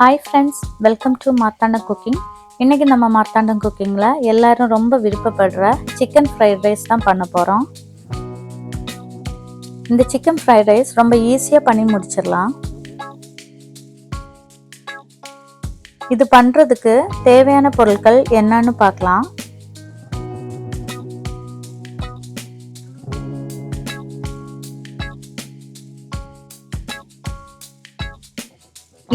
Hi friends, welcome to Marthandam cooking. இன்றைக்கி நம்ம மார்த்தாண்டம் குக்கிங்கில் எல்லோரும் ரொம்ப விருப்பப்படுற சிக்கன் ஃப்ரைட் ரைஸ் தான் பண்ண போகிறோம். இந்த சிக்கன் ஃப்ரைட் ரைஸ் ரொம்ப ஈஸியாக பண்ணி முடிச்சிடலாம். இது பண்ணுறதுக்கு தேவையான பொருட்கள் என்னன்னு பார்க்கலாம்.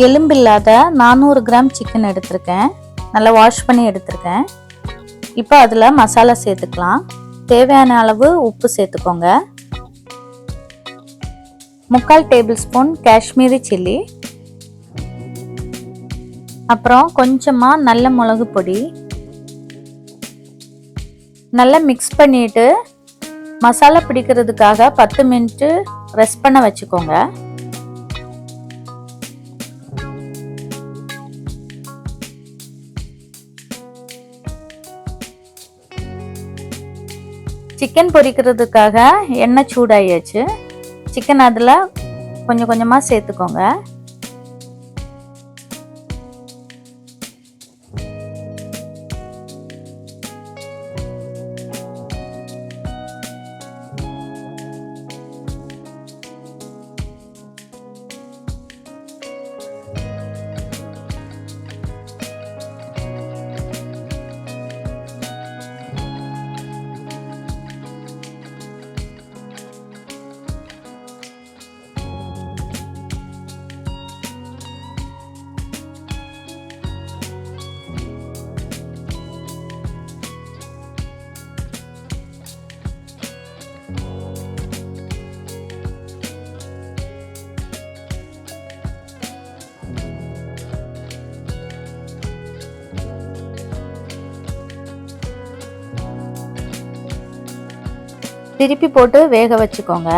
எலும்பில்லாத 400 கிராம் சிக்கன் எடுத்திருக்கேன். நல்லா வாஷ் பண்ணி எடுத்திருக்கேன். இப்போ அதில் மசாலா சேர்த்துக்கலாம். தேவையான அளவு உப்பு சேர்த்துக்கோங்க. 3/4 டேபிள் ஸ்பூன் காஷ்மீரி சில்லி, அப்புறம் கொஞ்சமாக நல்ல மிளகு பொடி. நல்லா மிக்ஸ் பண்ணிட்டு மசாலா பிடிக்கிறதுக்காக 10 மினிட் ரெஸ்ட் பண்ண வச்சுக்கோங்க. சிக்கன் பொரிக்கிறதுக்காக எண்ணெய் சூடாயாச்சு. சிக்கன் அதில் கொஞ்சம் கொஞ்சமாக சேர்த்துக்கோங்க. திருப்பி போட்டு வேக வச்சுக்கோங்க.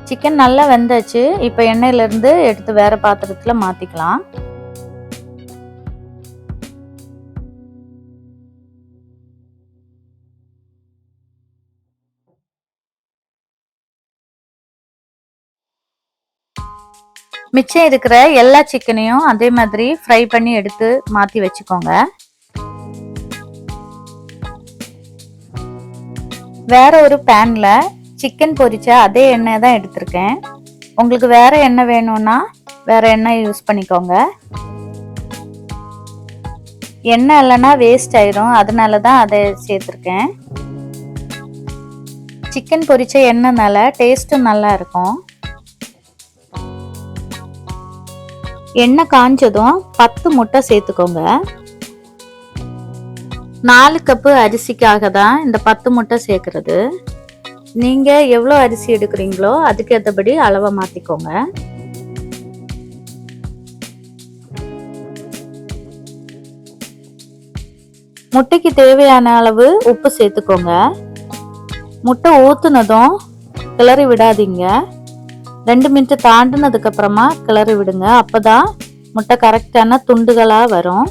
சிக்கன் நல்லா வெந்தாச்சு. இப்போ எண்ணெயிலிருந்து எடுத்து வேற பாத்திரத்துல மாத்திக்கலாம். மிச்சம் இருக்கிற எல்லா சிக்கனையும் அதே மாதிரி ஃப்ரை பண்ணி எடுத்து மாற்றி வச்சுக்கோங்க. வேற ஒரு பேன்ல சிக்கன் பொரிச்ச அதே எண்ணெய் தான் எடுத்திருக்கேன். உங்களுக்கு வேற எண்ணெய் வேணும்னா வேற எண்ணெய் யூஸ் பண்ணிக்கோங்க. எண்ணெய் இல்லைன்னா வேஸ்ட் ஆயிரும், அதனால தான் அதை சேர்த்துருக்கேன். சிக்கன் பொரிச்ச எண்ணெய்னால டேஸ்ட்டும் நல்லா இருக்கும். எண்ணெய் காஞ்சதும் 10 முட்டை சேர்த்துக்கோங்க. 4 கப்பு அரிசிக்காக தான் இந்த 10 முட்டை சேர்க்கறது. நீங்க எவ்வளோ அரிசி எடுக்கிறீங்களோ அதுக்கு ஏற்றபடி அளவை மாத்திக்கோங்க. முட்டைக்கு தேவையான அளவு உப்பு சேர்த்துக்கோங்க. முட்டை ஊத்துனதும் கிளறி விடாதீங்க. 2 மினிட் தாண்டினதுக்கு அப்புறமா கிளறி விடுங்க. அப்பதான் முட்டை கரெக்டான துண்டுகளா வரும்.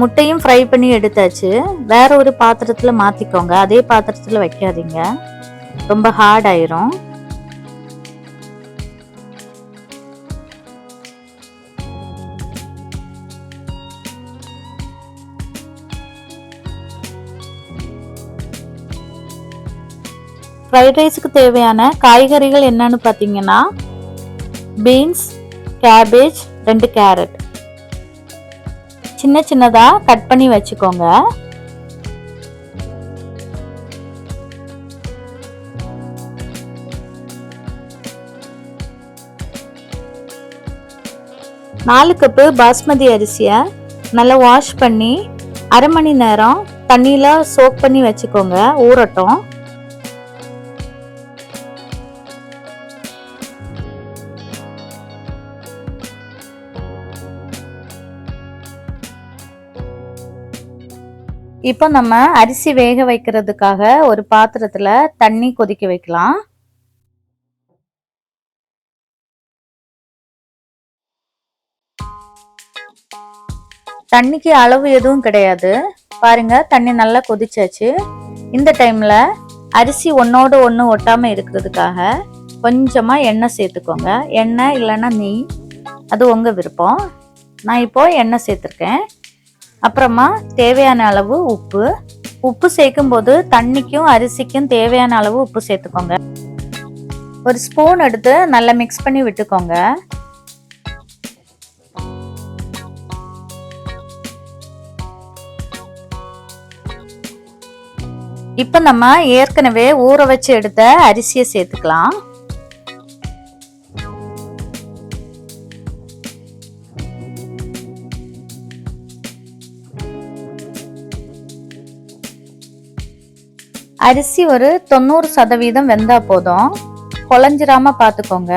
முட்டையும் ஃப்ரை பண்ணி எடுத்தாச்சு. வேற ஒரு பாத்திரத்துல மாத்திக்கோங்க. அதே பாத்திரத்துல வைக்காதீங்க, ரொம்ப ஹார்ட் ஆயிரும். ஃப்ரைட் ரைஸுக்கு தேவையான காய்கறிகள் என்னன்னு பார்த்தீங்கன்னா, பீன்ஸ், கேபேஜ், 2 கேரட் சின்ன சின்னதா கட் பண்ணி வச்சுக்கோங்க. நாலு கப்பு பாஸ்மதி அரிசியை நல்லா வாஷ் பண்ணி 1/2 மணி நேரம் தண்ணியில சோக் பண்ணி வச்சுக்கோங்க, ஊறட்டும். இப்போ நம்ம அரிசி வேக வைக்கிறதுக்காக ஒரு பாத்திரத்துல தண்ணி கொதிக்க வைக்கலாம். தண்ணிக்கு அளவு எதுவும் கிடையாது. பாருங்க, தண்ணி நல்லா கொதிச்சாச்சு. இந்த டைம்ல அரிசி ஒன்னோடு ஒன்று ஒட்டாம இருக்கிறதுக்காக கொஞ்சமா எண்ணெய் சேர்த்துக்கோங்க. எண்ணெய் இல்லைன்னா நெய், அது உங்க விருப்பம். நான் இப்போ எண்ணெய் சேர்த்துருக்கேன். அப்புறமா தேவையான அளவு உப்பு சேர்க்கும் போது தண்ணிக்கும் அரிசிக்கும் தேவையான அளவு உப்பு சேர்த்துக்கோங்க. ஒரு ஸ்பூன் எடுத்து நல்லா மிக்ஸ் பண்ணி விட்டுக்கோங்க. இப்ப நம்ம ஏற்கனவே ஊற வச்சு எடுத்த அரிசியை சேர்த்துக்கலாம். அரிசி ஒரு 90% வெந்தா போதும், குழஞ்சிராம பாத்துக்கோங்க.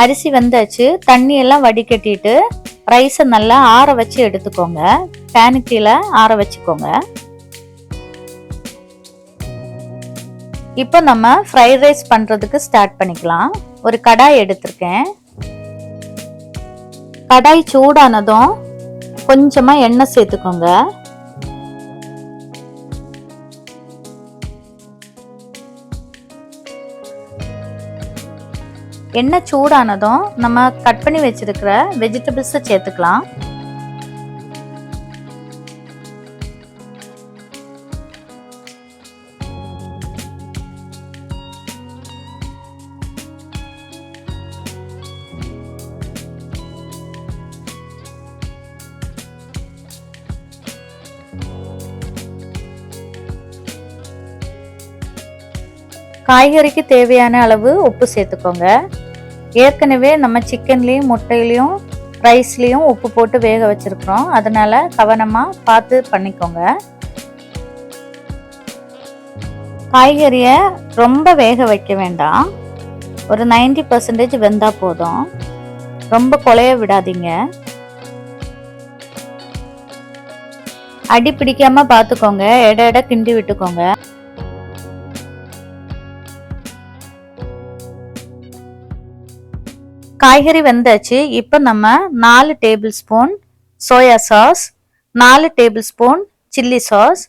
அரிசி வெந்தாச்சு. தண்ணி எல்லாம் வடிகட்டிட்டு ரைஸை நல்லா ஆற வச்சு எடுத்துக்கோங்க. பேனுக்கு கீழே ஆற வச்சுக்கோங்க. இப்போ நம்ம ஃப்ரைட் ரைஸ் பண்றதுக்கு ஸ்டார்ட் பண்ணிக்கலாம். ஒரு கடாய் எடுத்திருக்கேன். கடாய் சூடானதும் கொஞ்சமா எண்ணெய் சேர்த்துக்கோங்க. எண்ணெய் சூடானதும் நம்ம கட் பண்ணி வச்சிருக்கிற வெஜிடபிள்ஸ் சேர்த்துக்கலாம். காய்கறிக்கு தேவையான அளவு உப்பு சேர்த்துக்கோங்க. ஏற்கனவே நம்ம சிக்கன்லேயும் முட்டையிலையும் ரைஸ்லேயும் உப்பு போட்டு வேக வச்சிருக்கிறோம். அதனால கவனமாக பார்த்து பண்ணிக்கோங்க. காய்கறியை ரொம்ப வேக வைக்க வேண்டாம். ஒரு 90% வெந்தா போதும். ரொம்ப குழைய விடாதீங்க. அடி பிடிக்காம பார்த்துக்கோங்க. எடை கிண்டி விட்டுக்கோங்க. காய்கறி வெந்தாச்சு. இப்போ நம்ம 4 table spoon soya sauce, 4 table spoon chilli sauce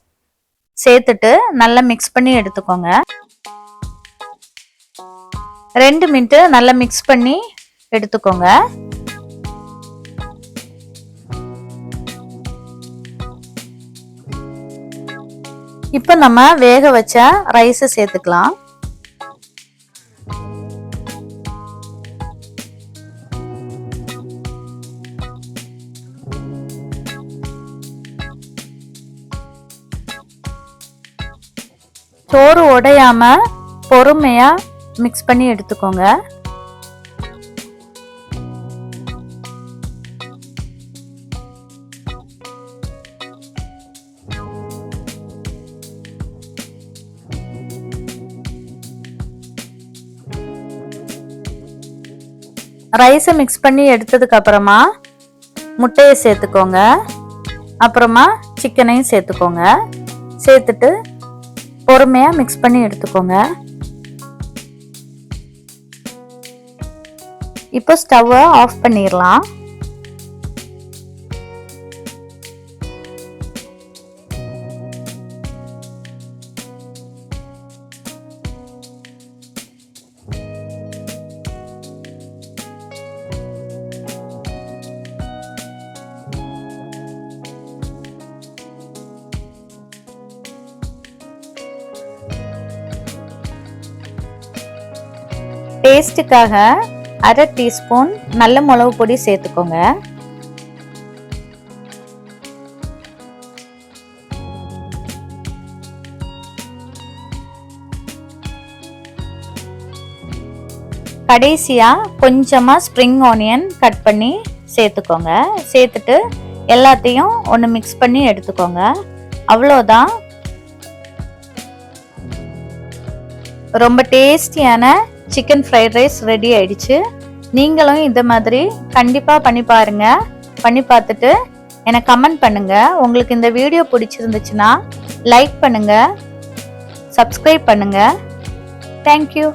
சேர்த்துட்டு நல்லா மிக்ஸ் பண்ணி எடுத்துக்கோங்க. 2 மினிட் நல்லா மிக்ஸ் பண்ணி எடுத்துக்கோங்க. இப்போ நம்ம வேக வச்ச ரைஸை சேர்த்துக்கலாம். சோறு உடையாம பொறுமையா மிக்ஸ் பண்ணி எடுத்துக்கோங்க. ரைஸை மிக்ஸ் பண்ணி எடுத்ததுக்கு அப்புறமா முட்டையை சேர்த்துக்கோங்க. அப்புறமா சிக்கனையும் சேர்த்துக்கோங்க. சேர்த்துட்டு பொறுமையா மிக்ஸ் பண்ணி எடுத்துக்கோங்க. இப்போ ஸ்டவ்வை ஆஃப் பண்ணிடலாம். டேஸ்ட்டுக்காக 1/2 டீஸ்பூன் நல்ல மிளகு பொடி சேர்த்துக்கோங்க. கடைசியா கொஞ்சமா ஸ்ப்ரிங் ஆனியன் கட் பண்ணி சேர்த்துக்கோங்க. சேர்த்துட்டு எல்லாத்தையும் ஒன்று மிக்ஸ் பண்ணி எடுத்துக்கோங்க. அவ்வளோதான். ரொம்ப டேஸ்டியான சிக்கன் ஃப்ரைட் ரைஸ் ரெடி ஆயிடுச்சு. நீங்களும் இந்த மாதிரி கண்டிப்பாக பண்ணி பாருங்க. பண்ணி பார்த்துட்டு எனக்கு கமெண்ட் பண்ணுங்க. உங்களுக்கு இந்த வீடியோ பிடிச்சிருந்துச்சுன்னா லைக் பண்ணுங்க, சப்ஸ்கிரைப் பண்ணுங்க. தேங்க்யூ.